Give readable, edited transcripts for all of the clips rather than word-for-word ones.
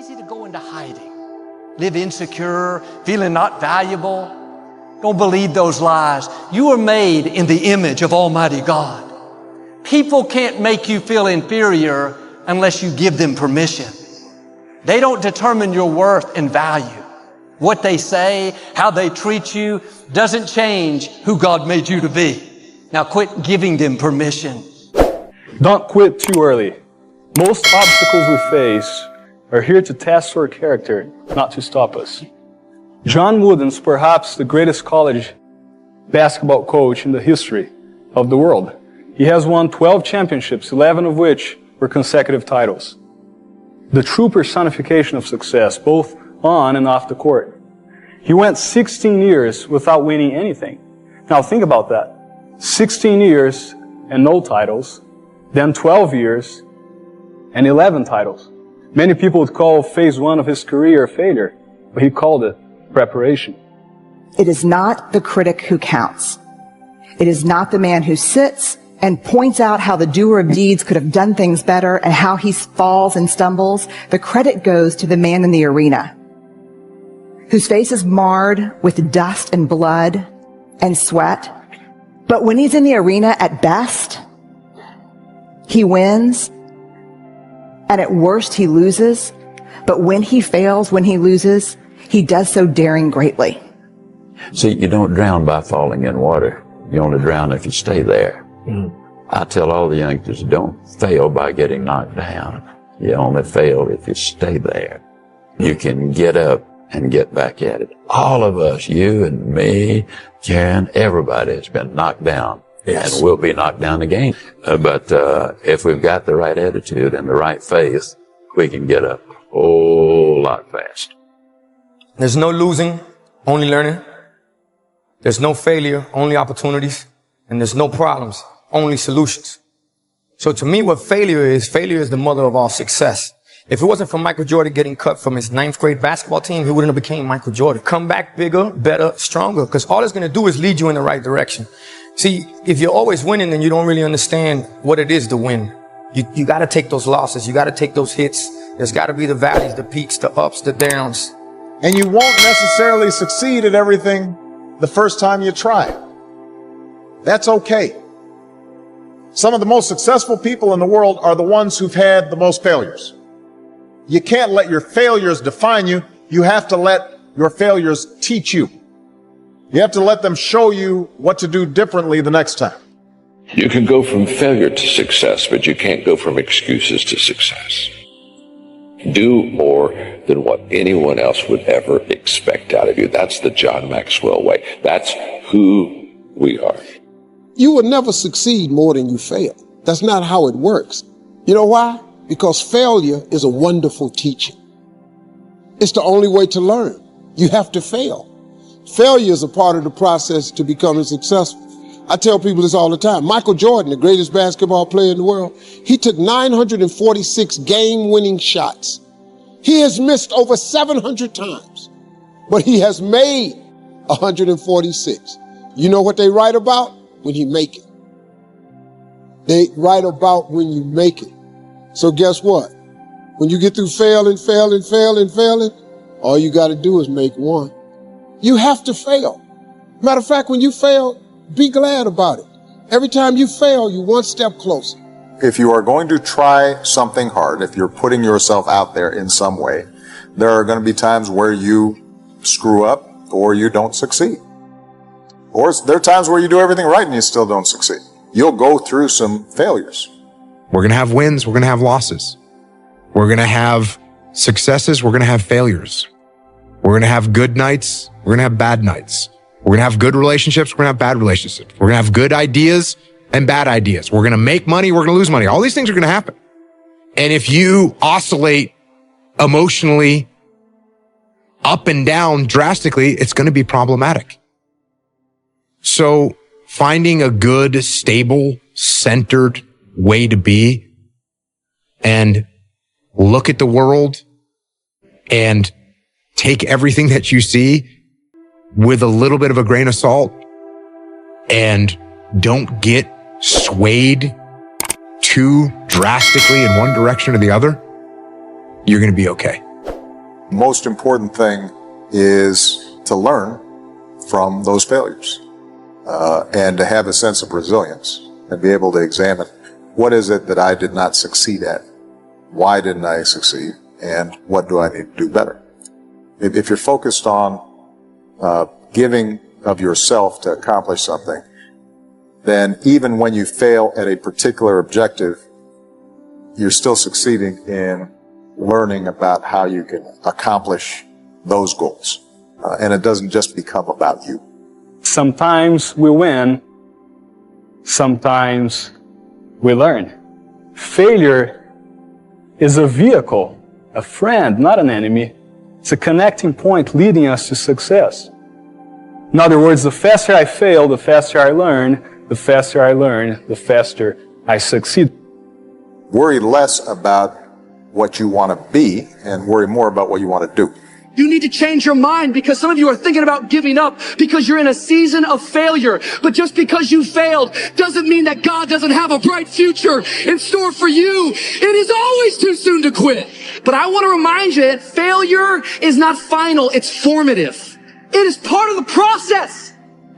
easy to go into hiding, live insecure, feeling not valuable. Don't believe those lies. You are made in the image of Almighty God. People can't make you feel inferior unless you give them permission. They don't determine your worth and value. What they say, how they treat you, doesn't change who God made you to be. Now quit giving them permission. Don't quit too early. Most obstacles we face are here to test our character, not to stop us. John Wooden's perhaps the greatest college basketball coach in the history of the world. He has won 12 championships, 11 of which were consecutive titles. The true personification of success, both on and off the court. He went 16 years without winning anything. Now think about that. 16 years and no titles, then 12 years and 11 titles. Many people would call phase one of his career a failure, but he called it preparation. It is not the critic who counts. It is not the man who sits and points out how the doer of deeds could have done things better and how he falls and stumbles. The credit goes to the man in the arena, whose face is marred with dust and blood and sweat. But when he's in the arena, at best, he wins, and at worst, he loses. But when he fails, when he loses, he does so daring greatly. See, you don't drown by falling in water. You only drown if you stay there. I tell all the youngsters, don't fail by getting knocked down. You only fail if you stay there. You can get up and get back at it. All of us, you and me, Karen, everybody has been knocked down. Yes. And will be knocked down again. But if we've got the right attitude and the right faith, we can get up a whole lot fast. There's no losing, only learning. There's no failure, only opportunities. And there's no problems, only solutions. So to me, what failure is the mother of all success. If it wasn't for Michael Jordan getting cut from his 9th grade basketball team, he wouldn't have became Michael Jordan. Come back bigger, better, stronger, because all it's going to do is lead you in the right direction. See, if you're always winning, then you don't really understand what it is to win. You got to take those losses. You got to take those hits. There's got to be the valleys, the peaks, the ups, the downs. And you won't necessarily succeed at everything the first time you try it. That's okay. Some of the most successful people in the world are the ones who've had the most failures. You can't let your failures define you. You have to let your failures teach you. You have to let them show you what to do differently the next time. You can go from failure to success, but you can't go from excuses to success. Do more than what anyone else would ever expect out of you. That's the John Maxwell way. That's who we are. You will never succeed more than you fail. That's not how it works. You know why? Because failure is a wonderful teacher. It's the only way to learn. You have to fail. Failure is a part of the process to becoming successful. I tell people this all the time. Michael Jordan, the greatest basketball player in the world, he took 946 game-winning shots. He has missed over 700 times, but he has made 146. You know what they write about? When you make it. They write about when you make it. So guess what? When you get through failing, all you got to do is make one. You have to fail. Matter of fact, when you fail, be glad about it. Every time you fail, you're one step closer. If you are going to try something hard, if you're putting yourself out there in some way, there are going to be times where you screw up or you don't succeed. Or there are times where you do everything right and you still don't succeed. You'll go through some failures. We're going to have wins. We're going to have losses. We're going to have successes. We're going to have failures. We're going to have good nights. We're going to have bad nights. We're going to have good relationships. We're going to have bad relationships. We're going to have good ideas and bad ideas. We're going to make money. We're going to lose money. All these things are going to happen. And if you oscillate emotionally up and down drastically, it's going to be problematic. So finding a good, stable, centered way to be and look at the world and take everything that you see with a little bit of a grain of salt and don't get swayed too drastically in one direction or the other, you're going to be okay. most important thing is to learn from those failures and to have a sense of resilience and be able to examine what is it that I did not succeed at, why didn't I succeed, and what do I need to do better. If you're focused on giving of yourself to accomplish something, then even when you fail at a particular objective, you're still succeeding in learning about how you can accomplish those goals. And it doesn't just become about you. Sometimes we win, sometimes we learn. Failure is a vehicle, a friend, not an enemy. It's a connecting point leading us to success. In other words, the faster I fail, the faster I learn. The faster I learn, the faster I succeed. Worry less about what you want to be and worry more about what you want to do. You need to change your mind because some of you are thinking about giving up because you're in a season of failure. But just because you failed doesn't mean that God doesn't have a bright future in store for you. It is always too soon to quit. But I want to remind you that failure is not final, it's formative. It is part of the process.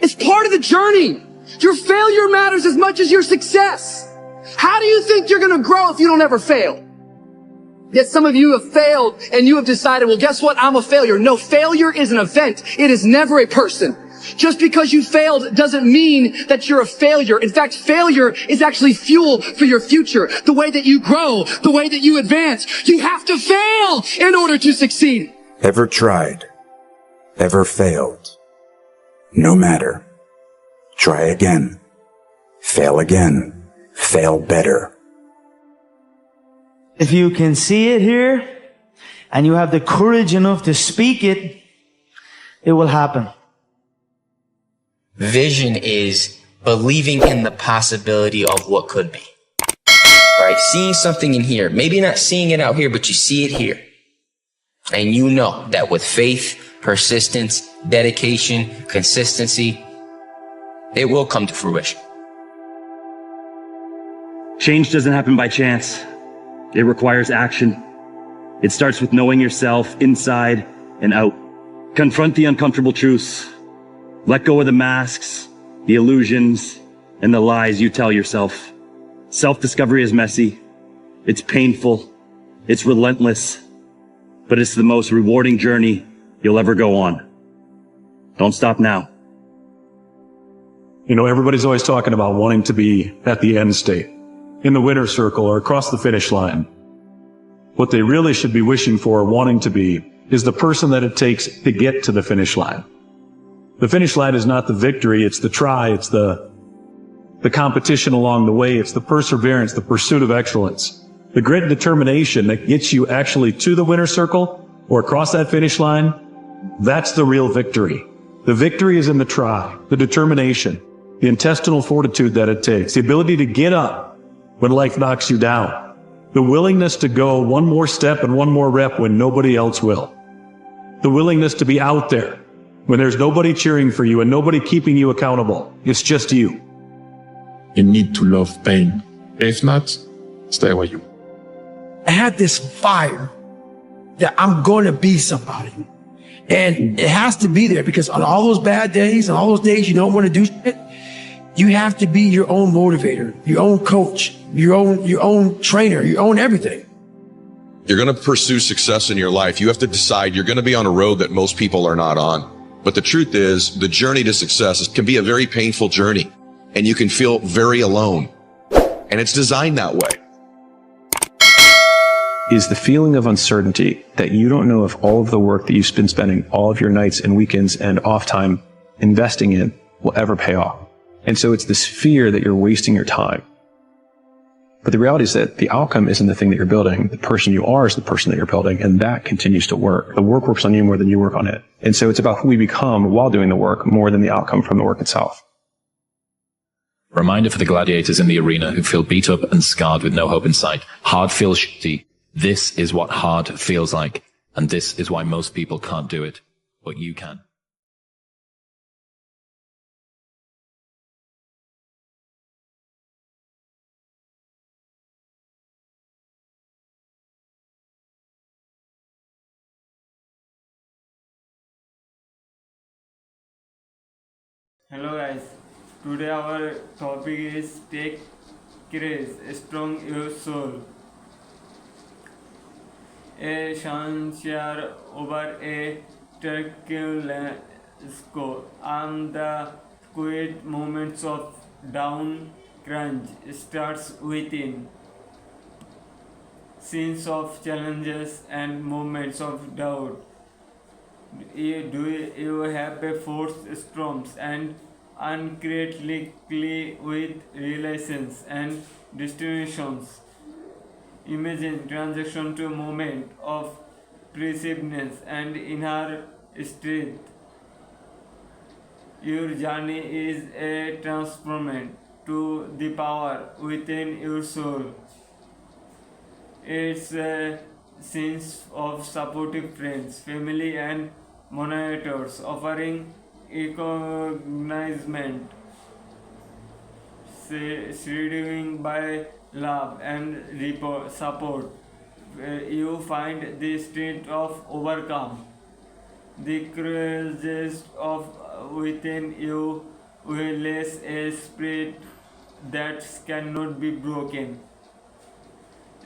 It's part of the journey. Your failure matters as much as your success. How do you think you're going to grow if you don't ever fail? Yet some of you have failed and you have decided, well, guess what? I'm a failure. No, failure is an event. It is never a person. Just because you failed doesn't mean that you're a failure. In fact, failure is actually fuel for your future. The way that you grow, the way that you advance. You have to fail in order to succeed. Ever tried? Ever failed? No matter. Try again. Fail again. Fail better. If you can see it here, and you have the courage enough to speak it, it will happen. Vision is believing in the possibility of what could be. Right? Seeing something in here. Maybe not seeing it out here, but you see it here. And you know that with faith, persistence, dedication, consistency, it will come to fruition. Change doesn't happen by chance. It requires action. It starts with knowing yourself inside and out. Confront the uncomfortable truths. Let go of the masks, the illusions, and the lies you tell yourself. Self-discovery is messy. It's painful. It's relentless. But it's the most rewarding journey you'll ever go on. Don't stop now. You know, everybody's always talking about wanting to be at the end state, in the winner's circle or across the finish line. What they really should be wishing for or wanting to be is the person that it takes to get to the finish line. The finish line is not the victory, it's the try, it's the competition along the way, it's the perseverance, the pursuit of excellence, the grit and determination that gets you actually to the winner's circle or across that finish line. That's the real victory. The victory is in the try, the determination, the intestinal fortitude that it takes, the ability to get up when life knocks you down, the willingness to go one more step and one more rep when nobody else will, the willingness to be out there when there's nobody cheering for you and nobody keeping you accountable. It's just you. You need to love pain. If not, stay where you are. I had this fire that I'm going to be somebody. And it has to be there because on all those bad days and all those days you don't want to do shit, you have to be your own motivator, your own coach, your own trainer, your own everything. You're going to pursue success in your life. You have to decide you're going to be on a road that most people are not on. But the truth is, the journey to success can be a very painful journey, and you can feel very alone. And it's designed that way. Is the feeling of uncertainty that you don't know if all of the work that you've been spending all of your nights and weekends and off time investing in will ever pay off. And so it's this fear that you're wasting your time. But the reality is that the outcome isn't the thing that you're building. The person you are is the person that you're building, and that continues to work. The work works on you more than you work on it. And so it's about who we become while doing the work more than the outcome from the work itself. Reminder for the gladiators in the arena who feel beat up and scarred with no hope in sight. Hard feels shitty. This is what hard feels like. And this is why most people can't do it. But you can. Hello guys, today our topic is take courage, strong your soul. A sunshine over a turbulent sky, and the quiet moments of down crunch starts within. Scenes of challenges and moments of doubt. Do you have a force storms and uncritically with relations and destinations? Imagine transition to a moment of perseverance and inner strength. Your journey is a transformation to the power within your soul. It's a sense of supportive friends, family, and monitors offering acknowledgement, shielding by love and support. You find the strength of overcome. The courage of within you will lace a spirit that cannot be broken.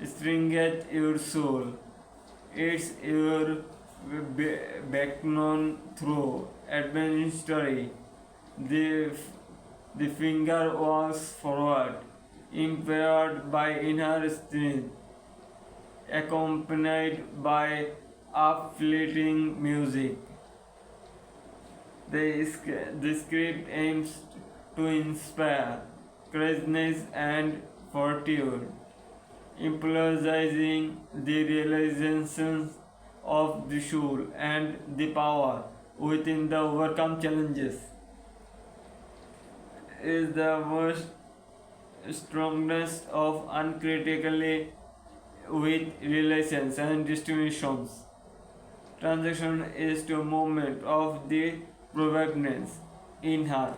Stringeth your soul. It's your backbone through adventure. The finger walks forward, empowered by inner strength, accompanied by uplifting music. The script aims to inspire courage and fortitude, emphasizing the realization of the soul and the power within the overcome challenges. Is the most strongest of uncritically with relations and destinations. Transition is to a moment of the providence in her.